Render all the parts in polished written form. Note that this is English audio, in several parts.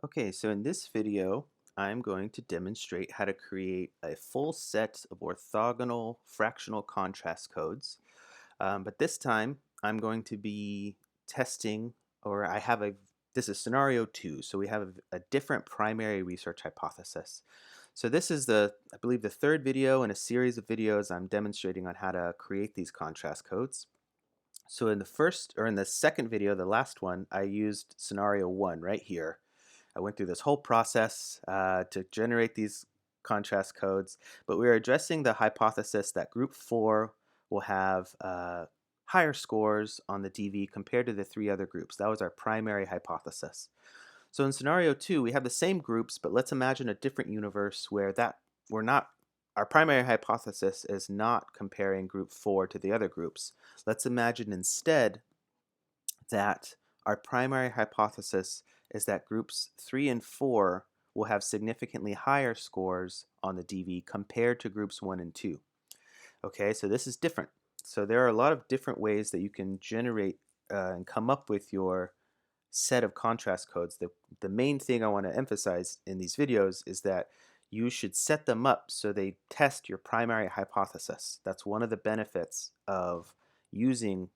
Okay, so in this video, I'm going to demonstrate how to create a full set of orthogonal fractional contrast codes. But this time, I'm going to be testing, or this is scenario 2, so we have a different primary research hypothesis. So this is I believe the third video in a series of videos I'm demonstrating on how to create these contrast codes. So in the second video, the last one, I used scenario 1 right here. I went through this whole process to generate these contrast codes, but we are addressing the hypothesis that group 4 will have higher scores on the DV compared to the three other groups. That was our primary hypothesis. So in scenario 2, we have the same groups, but let's imagine a different universe where our primary hypothesis is not comparing group 4 to the other groups. Let's imagine instead that our primary hypothesis is that groups 3 and 4 will have significantly higher scores on the DV compared to groups 1 and 2. Okay, so this is different. So there are a lot of different ways that you can generate and come up with your set of contrast codes. The main thing I want to emphasize in these videos is that you should set them up so they test your primary hypothesis. That's one of the benefits of using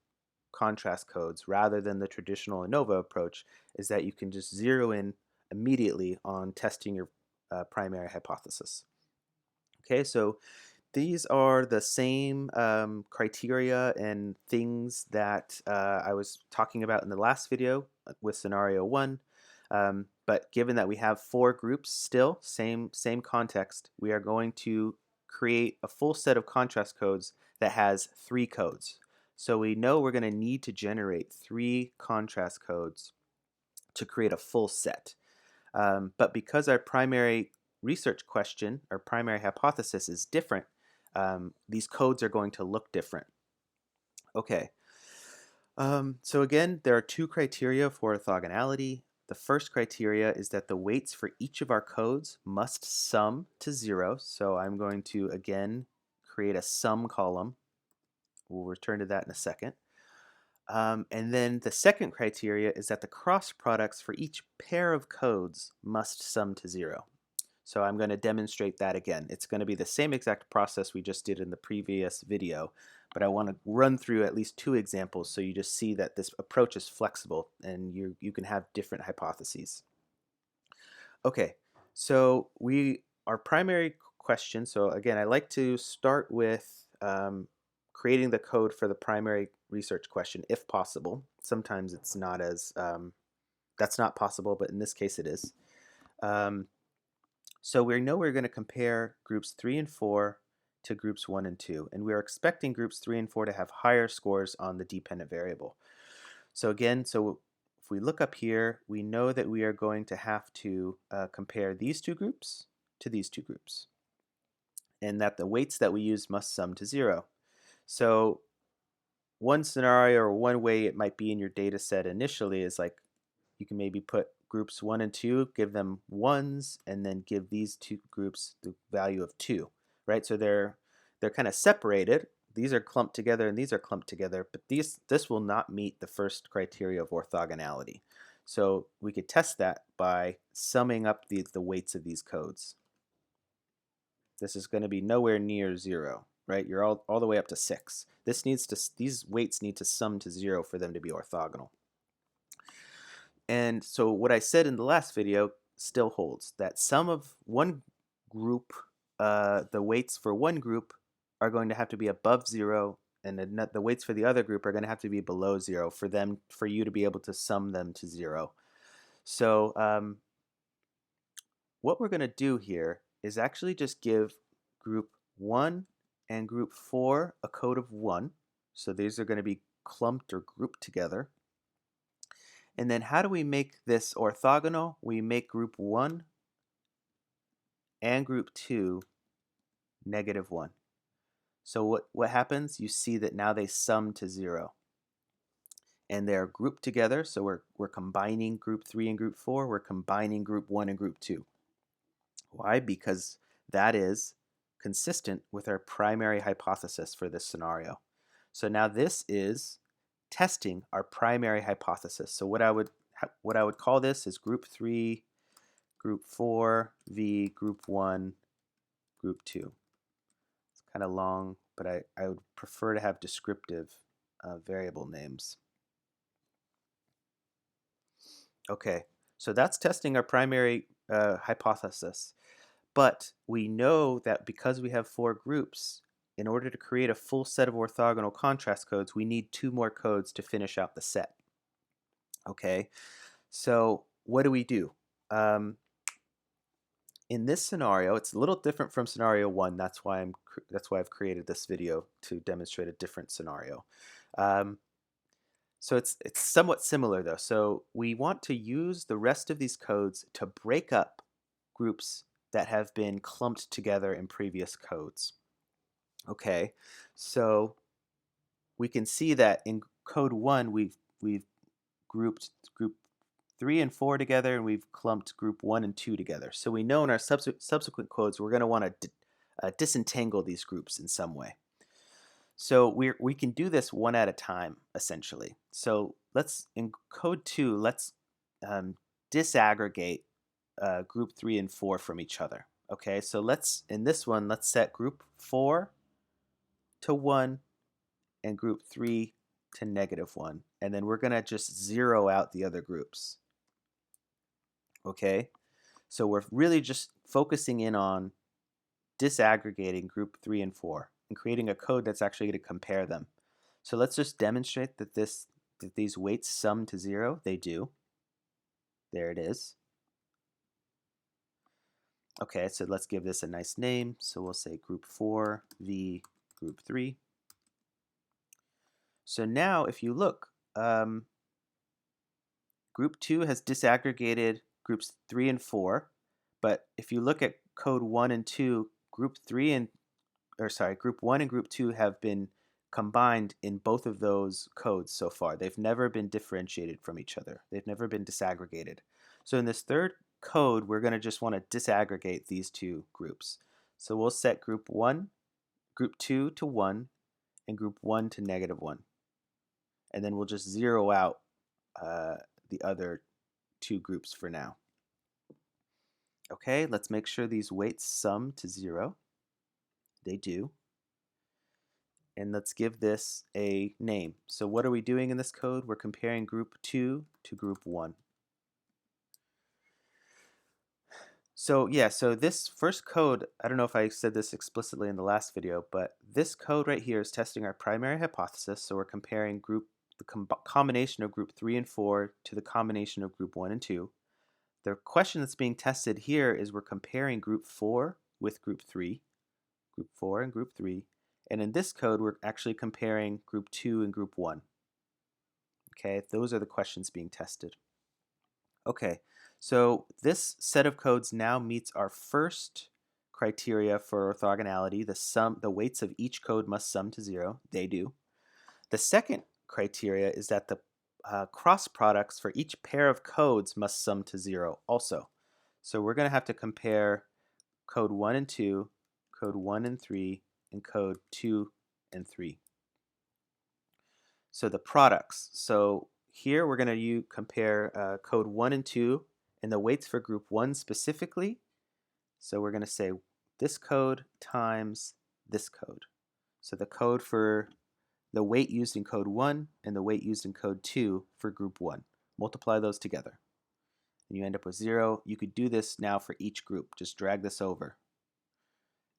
contrast codes rather than the traditional ANOVA approach, is that you can just zero in immediately on testing your primary hypothesis. Okay, so these are the same criteria and things that I was talking about in the last video with scenario 1. But given that we have 4 groups still, same context, we are going to create a full set of contrast codes that has 3 codes. So we know we're going to need to generate 3 contrast codes to create a full set. But because our primary research question, our primary hypothesis is different, these codes are going to look different. Okay, so again, there are 2 criteria for orthogonality. The first criteria is that the weights for each of our codes must sum to 0. So I'm going to, again, create a sum column. We'll return to that in a second. And then the second criteria is that the cross products for each pair of codes must sum to 0. So I'm going to demonstrate that again. It's going to be the same exact process we just did in the previous video, but I want to run through at least 2 examples so you just see that this approach is flexible and you can have different hypotheses. Okay, so our primary question, so again, I like to start with creating the code for the primary research question if possible. Sometimes it's not as, that's not possible, but in this case it is. So we know we're going to compare groups 3 and 4 to groups 1 and 2, and we're expecting groups 3 and 4 to have higher scores on the dependent variable. So again, if we look up here, we know that we are going to have to compare these 2 groups to these 2 groups, and that the weights that we use must sum to 0. So one scenario or one way it might be in your data set initially is like you can maybe put groups 1 and 2, give them 1s, and then give these 2 groups the value of 2, right? So they're kind of separated. These are clumped together and these are clumped together, but this will not meet the first criteria of orthogonality. So we could test that by summing up the weights of these codes. This is going to be nowhere near 0, right? You're all the way up to 6. These weights need to sum to 0 for them to be orthogonal. And so what I said in the last video still holds, that some of one group, the weights for one group are going to have to be above 0, and the weights for the other group are going to have to be below 0 for you to be able to sum them to 0. So what we're going to do here is actually just give group 1 and group 4 a code of 1. So these are going to be clumped or grouped together. And then how do we make this orthogonal? We make group 1 and group 2 -1. So what happens? You see that now they sum to 0. And they're grouped together, so we're combining group 3 and group 4. We're combining group 1 and group 2. Why? Because that is consistent with our primary hypothesis for this scenario. So now this is testing our primary hypothesis. So what I would call this is group 3 group 4, V, group 1, group 2. It's kind of long, but I would prefer to have descriptive variable names. Okay, so that's testing our primary hypothesis. But we know that because we have 4 groups, in order to create a full set of orthogonal contrast codes, we need 2 more codes to finish out the set. Okay, so what do? In this scenario, it's a little different from scenario 1. That's why I've created this video to demonstrate a different scenario. So it's somewhat similar though. So we want to use the rest of these codes to break up groups that have been clumped together in previous codes. Okay, so we can see that in code 1 we've grouped group 3 and 4 together, and we've clumped group 1 and 2 together. So we know in our subsequent codes we're going to want to disentangle these groups in some way. So we can do this one at a time, essentially. So in code 2, let's disaggregate group 3 and 4 from each other. Okay, so in this one, let's set group 4 to 1 and group 3 to -1. And then we're going to just zero out the other groups. Okay, so we're really just focusing in on disaggregating group 3 and 4 and creating a code that's actually going to compare them. So let's just demonstrate that these weights sum to 0. They do. There it is. Okay, so let's give this a nice name. So we'll say group 4, V, group 3. So now if you look, group 2 has disaggregated groups 3 and 4, but if you look at code 1 and 2, group 1 and group 2 have been combined in both of those codes so far. They've never been differentiated from each other. They've never been disaggregated. So in this third code, we're going to just want to disaggregate these 2 groups. So we'll set group 2 to 1, and group 1 to -1. And then we'll just zero out the other 2 groups for now. Okay, let's make sure these weights sum to 0. They do. And let's give this a name. So what are we doing in this code? We're comparing group 2 to group 1. So yeah, so this first code, I don't know if I said this explicitly in the last video, but this code right here is testing our primary hypothesis. So we're comparing the combination of group 3 and 4 to the combination of group 1 and 2. The question that's being tested here is we're comparing group 4 with group 3, group 4 and group 3. And in this code, we're actually comparing group 2 and group 1. Okay, those are the questions being tested. Okay, so this set of codes now meets our first criteria for orthogonality. The weights of each code must sum to 0. They do. The second criteria is that the cross products for each pair of codes must sum to 0 also. So we're going to have to compare code 1 and 2, code 1 and 3, and code 2 and 3. So the products. So here we're going to compare code 1 and 2 and the weights for group 1 specifically. So we're going to say this code times this code. So the code for the weight used in code 1 and the weight used in code 2 for group 1. Multiply those together. And you end up with 0. You could do this now for each group. Just drag this over.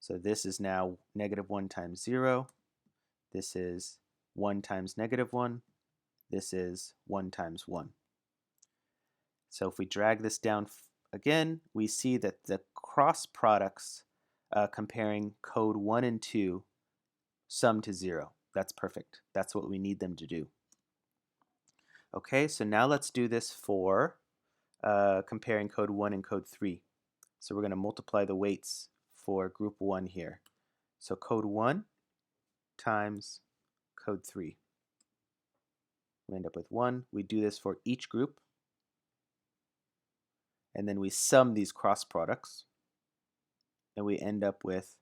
So this is now -1 times 0. This is 1 times -1. This is 1 times 1. So if we drag this down again, we see that the cross products comparing code 1 and 2 sum to 0. That's perfect. That's what we need them to do. Okay, so now let's do this for comparing code 1 and code 3. So we're going to multiply the weights for group 1 here. So code 1 times code 3. We end up with 1. We do this for each group. And then we sum these cross products. And we end up with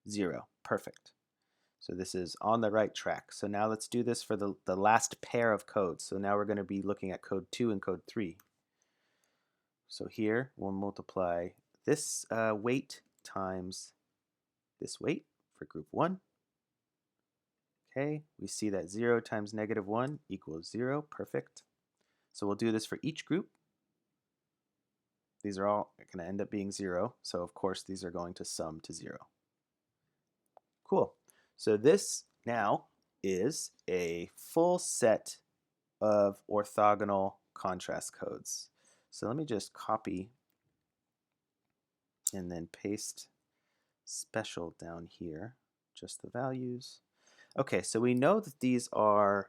0. Perfect. So this is on the right track. So now let's do this for the last pair of codes. So now we're going to be looking at code 2 and code 3. So here we'll multiply this weight times this weight for group 1. Okay, we see that 0 times -1 equals 0. Perfect. So we'll do this for each group. These are all going to end up being 0. So of course these are going to sum to 0. Cool. So this now is a full set of orthogonal contrast codes. So let me just copy and then paste special down here, just the values. Okay, so we know that these are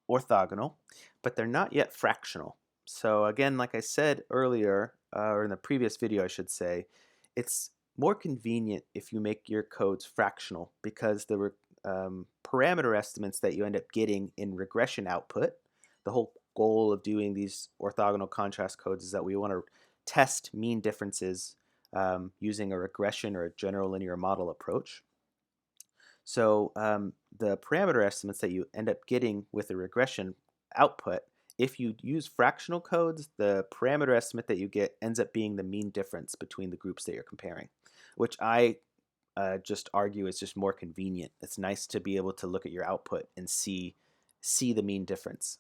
orthogonal, but they're not yet fractional. So again, like I said earlier, or in the previous video I should say, it's more convenient if you make your codes fractional because the parameter estimates that you end up getting in regression output, the whole goal of doing these orthogonal contrast codes is that we want to test mean differences using a regression or a general linear model approach. So the parameter estimates that you end up getting with the regression output, if you use fractional codes, the parameter estimate that you get ends up being the mean difference between the groups that you're comparing, which I just argue is just more convenient. It's nice to be able to look at your output and see the mean difference.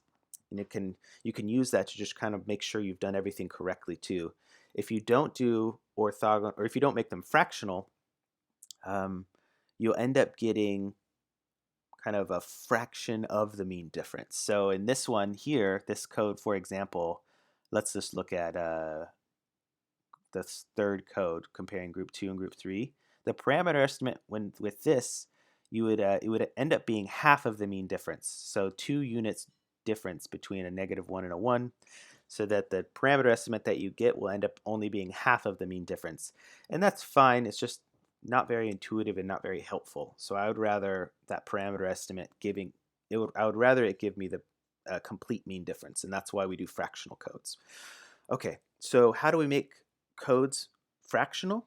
And you can use that to just kind of make sure you've done everything correctly too. If you don't do orthogonal, or if you don't make them fractional, you'll end up getting kind of a fraction of the mean difference. So in this one here, this code, for example, let's just look at the third code comparing group 2 and group 3. The parameter estimate with this, it would end up being half of the mean difference. So 2 units difference between a -1 and a 1, so that the parameter estimate that you get will end up only being half of the mean difference. And that's fine. It's just not very intuitive and not very helpful. So I would rather that parameter estimate I would rather it give me the complete mean difference, and that's why we do fractional codes. Okay, so how do we make codes fractional?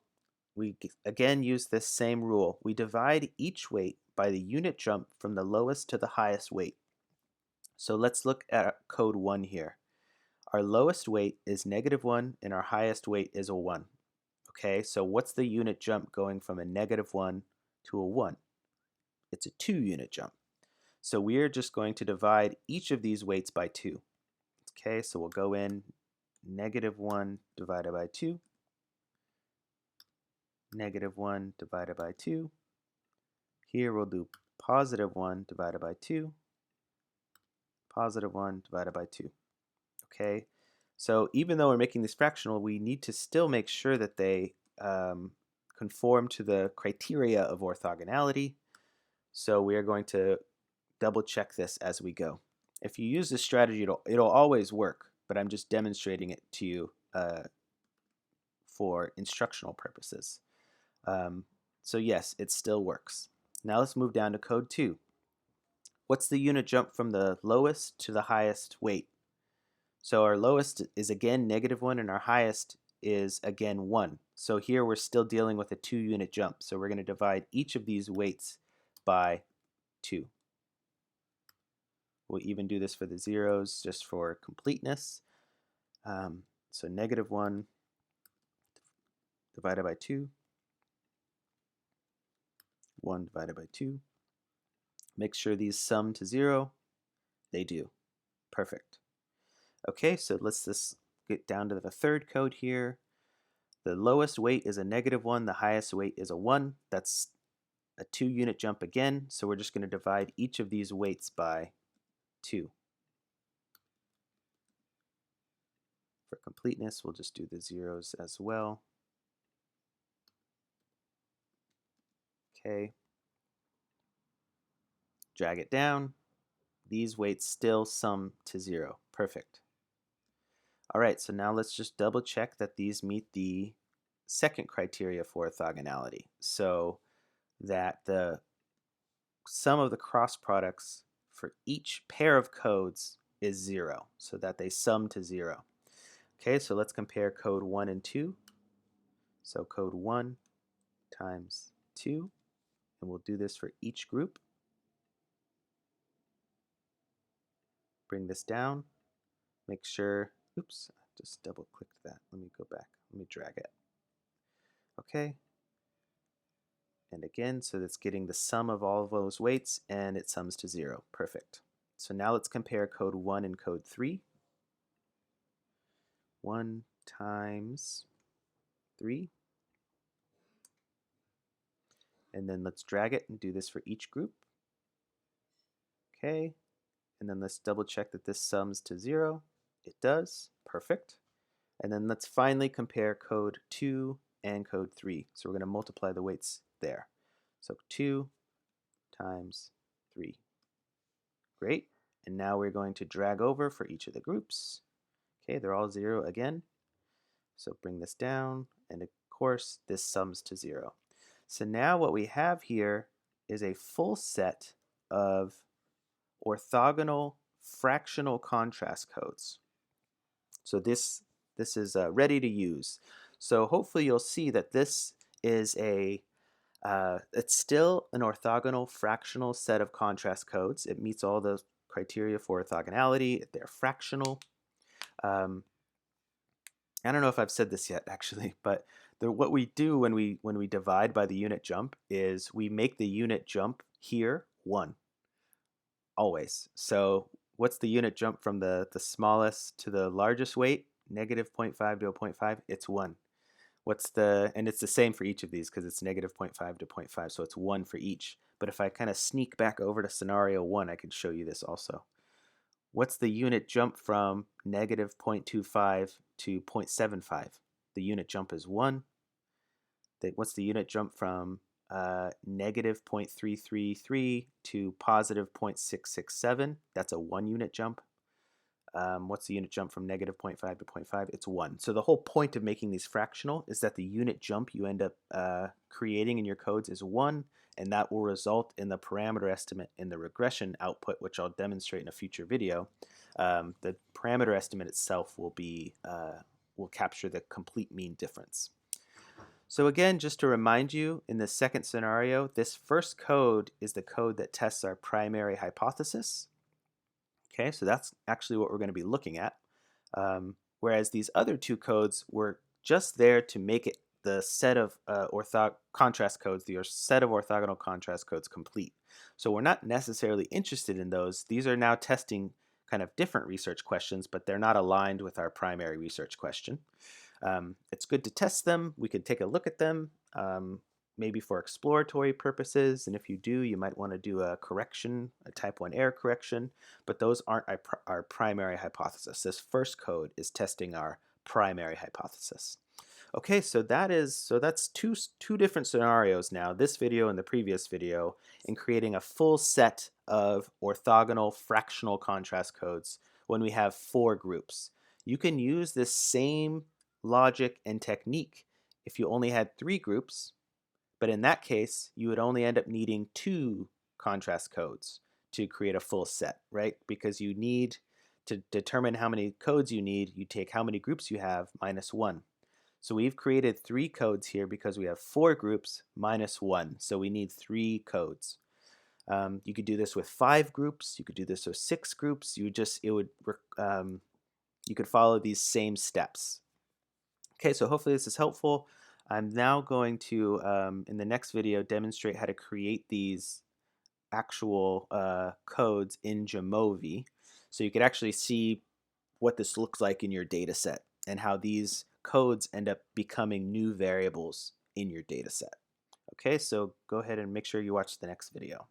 We again use this same rule. We divide each weight by the unit jump from the lowest to the highest weight. So let's look at code 1 here. Our lowest weight is -1 and our highest weight is a 1. Okay, so what's the unit jump going from a -1 to a 1? It's a 2-unit jump. So we're just going to divide each of these weights by 2. Okay, so we'll go in -1 divided by 2, -1 divided by 2. Here we'll do +1 divided by 2, +1 divided by 2. Okay, so even though we're making these fractional, we need to still make sure that they conform to the criteria of orthogonality. So we are going to double check this as we go. If you use this strategy, it'll always work, but I'm just demonstrating it to you for instructional purposes. So yes, it still works. Now let's move down to code 2. What's the unit jump from the lowest to the highest weight? So our lowest is again -1 and our highest is again 1. So here we're still dealing with a 2-unit jump. So we're going to divide each of these weights by 2. We'll even do this for the zeros just for completeness. So -1 divided by 2, 1 divided by 2. Make sure these sum to 0. They do. Perfect. Okay, so let's just get down to the third code here. The lowest weight is a -1, the highest weight is a 1. That's a 2-unit jump again, so we're just going to divide each of these weights by 2. For completeness, we'll just do the zeros as well. Okay. Drag it down. These weights still sum to 0. Perfect. All right, so now let's just double check that these meet the second criteria for orthogonality. So that the sum of the cross products for each pair of codes is 0, so that they sum to 0. Okay, so let's compare code 1 and 2. So code 1 times 2, and we'll do this for each group. Bring this down, make sure, oops, just double click that. Let me go back. Let me drag it. Okay. And again, so that's getting the sum of all of those weights, and it sums to 0. Perfect. So now let's compare code 1 and code 3. 1 times 3. And then let's drag it and do this for each group. Okay. And then let's double check that this sums to 0. It does. Perfect. And then let's finally compare code 2 and code 3. So we're going to multiply the weights there. So 2 times 3. Great. And now we're going to drag over for each of the groups. Okay, they're all 0 again. So bring this down, and of course, this sums to 0. So now what we have here is a full set of orthogonal fractional contrast codes. So this is ready to use. So hopefully you'll see that this is it's still an orthogonal fractional set of contrast codes. It meets all the criteria for orthogonality. They're fractional. I don't know if I've said this yet, actually, but what we do when we divide by the unit jump is we make the unit jump here 1, always. So what's the unit jump from the smallest to the largest weight? Negative 0.5 to a 0.5, it's 1. And it's the same for each of these because it's negative 0.5 to 0.5, so it's 1 for each. But if I kind of sneak back over to scenario 1, I can show you this also. What's the unit jump from negative 0.25 to 0.75? The unit jump is 1. What's the unit jump from negative 0.333 to positive 0.667? That's a 1 unit jump. What's the unit jump from negative 0.5 to 0.5? It's 1. So the whole point of making these fractional is that the unit jump you end up creating in your codes is 1, and that will result in the parameter estimate in the regression output, which I'll demonstrate in a future video. The parameter estimate itself will capture the complete mean difference. So again, just to remind you, in the second scenario, this first code is the code that tests our primary hypothesis. Okay, so that's actually what we're going to be looking at. Whereas these other 2 codes were just there to make it the set of contrast codes, the set of orthogonal contrast codes complete. So we're not necessarily interested in those. These are now testing kind of different research questions, but they're not aligned with our primary research question. It's good to test them. We could take a look at them, maybe for exploratory purposes, and if you do, you might want to do a correction, a type 1 error correction, but those aren't our primary hypothesis. This first code is testing our primary hypothesis. Okay, so that's two different scenarios now, this video and the previous video, in creating a full set of orthogonal fractional contrast codes when we have 4 groups. You can use this same logic and technique if you only had 3 groups, but in that case, you would only end up needing 2 contrast codes to create a full set, right? Because you need to determine how many codes you need, you take how many groups you have minus 1. So we've created 3 codes here because we have 4 groups minus 1. So we need 3 codes. You could do this with 5 groups. You could do this with 6 groups. You could follow these same steps. Okay, so hopefully this is helpful. I'm now going to, in the next video, demonstrate how to create these actual codes in Jamovi. So you could actually see what this looks like in your data set and how these codes end up becoming new variables in your data set. Okay, so go ahead and make sure you watch the next video.